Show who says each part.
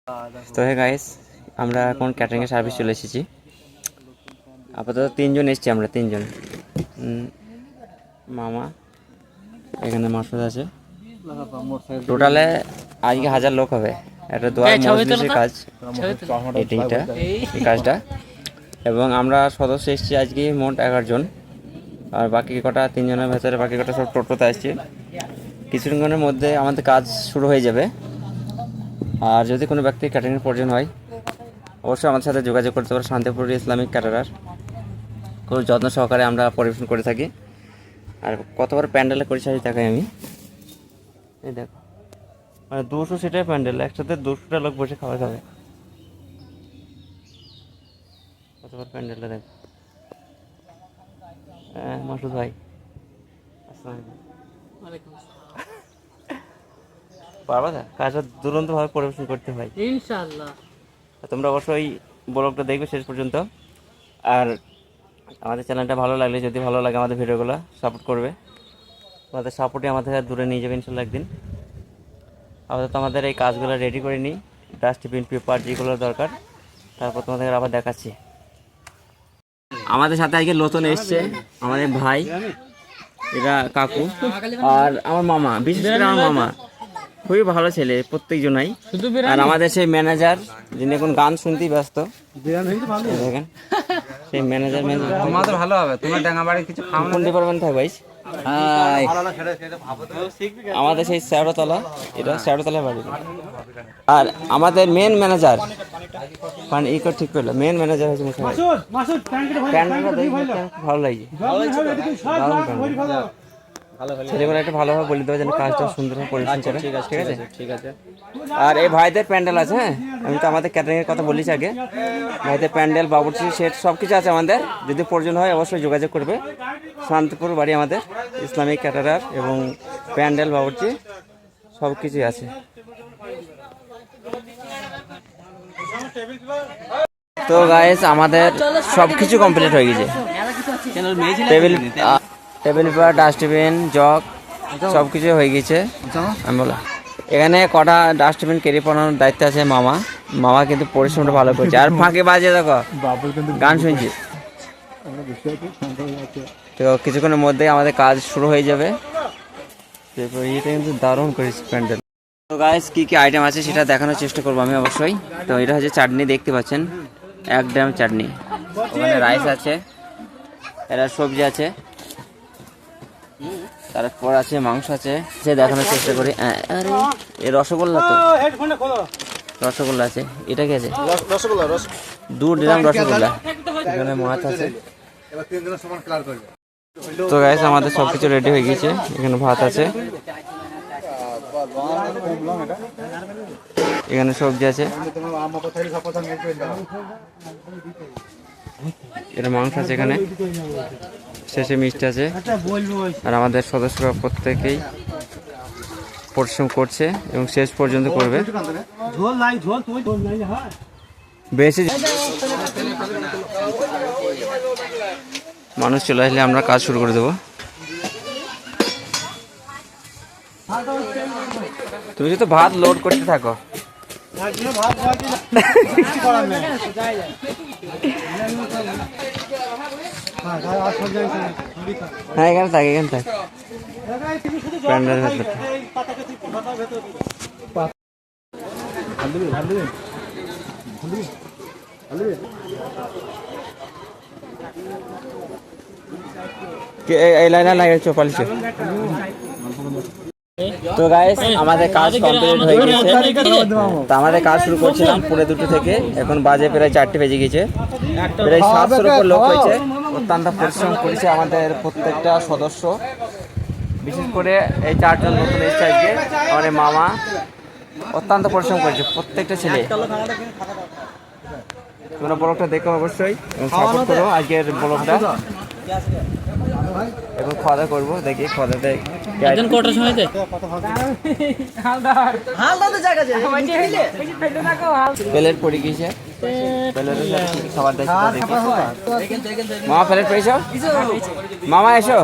Speaker 1: তো hey guys, আমরা এখন ক্যাটারিংয়ের সার্ভিস চলে এসেছি। আপাতত তিনজন এসেছি, আমরা তিনজন। মামা এখানে মাসুদ আছে। টোটালে আজকে 1000 লোক হবে। একটা দোয়া মজলিসের কাজ, এইটা এই কাজটা। এবং আমরা সদস্য এসেছি আজকে মোট 11 জন। আর বাকি কটা, তিনজনের ভেতরে বাকি কটা সব টোটোতে আসছে। কিছুক্ষণের মধ্যে আমাদের কাজ শুরু হয়ে যাবে। আর যদি কোনো ব্যক্তি ক্যাটারিংয়ের প্রয়োজন হয়, অবশ্যই আমাদের সাথে যোগাযোগ করতে পারে। শান্তিপুর ইসলামিক ক্যাটারার খুব যত্ন সহকারে আমরা পরিবেশন করে থাকি। আর কতবার প্যান্ডেলে করে সাজি দেখাই আমি। এই দেখো, মানে 200 সিটের প্যান্ডেল, একসাথে 200টা লোক বসে খাবার খাবে। কতবার প্যান্ডেলটা দেখো। হ্যাঁ মাসুদ ভাই, পারবা না? কাজটা দুরন্তভাবে পরিবেশন করতে হয় ইনশাআল্লাহ। তোমরা অবশ্যই ব্লগটা দেখবে শেষ পর্যন্ত। আর আমাদের চ্যানেলটা ভালো লাগলে, যদি ভালো লাগে আমাদের ভিডিওগুলো সাপোর্ট করবে। আমাদের সাপোর্টে আমাদের দূরে নিয়ে যাবে ইনশাল্লাহ একদিন। আপাতত আমাদের এই কাজগুলো রেডি করে নিই, ডাস্টবিন, পেপার যেগুলো দরকার, তারপর তোমাদের আবার দেখাচ্ছি। আমাদের সাথে আজকে নতুন এসছে আমাদের ভাই, এরা কাকু, আর আমার মামা। বিশেষ করে আমার মামা খুবই ভালো ছেলে প্রত্যেকজনাই। আর আমাদের সেই ম্যানেজার, যিনি এখন গান শুনতেই ব্যস্ত, দেখেন সেই ম্যানেজার।
Speaker 2: তোমাদের ভালো হবে, তোমার ডাঙ্গাবাড়ি কিছু খাওয়া
Speaker 1: কোন ডিপার্টমেন্ট থাকবে ভাই? আমাদের সেই শ্যাওড়াতলা, এটা শ্যাওড়াতলা বাড়ি। আর আমাদের মেন ম্যানেজার, মানে ই ঠিক করলো, মেন ম্যানেজার হচ্ছে ভালো লাগে। ছেলেগুলো একটা ভালোভাবে বলে দেবো যেন কাজটা সুন্দরভাবে পরিবেশন করে। ঠিক আছে, ঠিক আছে। আর এই ভাইদের প্যান্ডেল আছে। হ্যাঁ, আমি তো আমাদের ক্যাটারিংয়ের কথা বলেছি আগে। ভাইদের প্যান্ডেল, বাবুর্চি সেট সব কিছু আছে আমাদের। যদি প্রয়োজন হয় অবশ্যই যোগাযোগ করবে। শান্তিপুর বাড়ি আমাদের, ইসলামিক ক্যাটারার, এবং প্যান্ডেল, বাবুর্চি সব কিছুই আছে। তো গাইস, আমাদের সব কিছু কমপ্লিট হয়ে গেছে। টেবিল পেপার, ডাস্টবিন, জগ সব কিছু হয়ে গেছে। আমি বলা এখানে কটা ডাস্টবিন ক্যারি করানোর দায়িত্ব আছে মামা। মামা কিন্তু পরিশ্রমটা ভালো করছে। আর ফাঁকে বাজে দেখো, গান শুনছি। তো কিছুক্ষণের মধ্যেই আমাদের কাজ শুরু হয়ে যাবে। এটা কিন্তু দারুণ করেছে প্যান্ডেল। তো গাইস, কী কী আইটেম আছে সেটা দেখানোর চেষ্টা করবো আমি অবশ্যই। তো এটা হচ্ছে চাটনি, দেখতে পাচ্ছেন, 1 গ্রাম চাটনি। ওখানে রাইস আছে, এরা সবজি আছে, তারপর আছে মাংস আছে। সে দেখানোর চেষ্টা করি। আরে এই রসগোল্লা, তো রসগোল্লা আছে। এটা কি আছে? 2 গ্রাম রসগোল্লা। এখানে মাছ আছে। তো গাইস, আমাদের সবকিছু রেডি হয়ে গেছে। এখানে ভাত আছে, এখানে সবজি আছে, এটা মাংস আছে, এখানে শেষে মিষ্টি আছে। আর আমাদের সদস্যরা প্রত্যেকেই পরিশ্রম করছে এবং শেষ পর্যন্ত করবে। বেশি মানুষ চলে আসলে আমরা কাজ শুরু করে দেবো। তুমি তো ভাত লোড করতে থাকো। হ্যাঁ, এখানে থাক, এখানে থাক। প্যান্ডেল ভেতর এই লাইনে লাগে চোপালিশে। তো গাইস, আমাদের কাজ কমপ্লিট হয়ে গেছে। তো আমাদের কাজ শুরু করছিলাম 2:30 থেকে, এখন বাজে প্রায় 4টে বেজে গেছে। প্রায় 700-র উপর লোক হয়েছে। অত্যন্ত পরিশ্রম করেছে আমাদের প্রত্যেকটা সদস্য। বিশেষ করে এই 4 জন নতুন এসেছে আজকে, আমাদের মামা অত্যন্ত পরিশ্রম করেছে, প্রত্যেকটা ছেলে। তোমরা ব্লগটা দেখো অবশ্যই এবং সাপোর্ট করো আজকের ব্লগটা। এখন খাওয়া দাওয়া করবো, দেখি খাওয়া দাওয়া কটার সময় প্লেট পড়ে গিয়েছে। খাবার মামা প্লেট পেয়েছ? মামা এসো।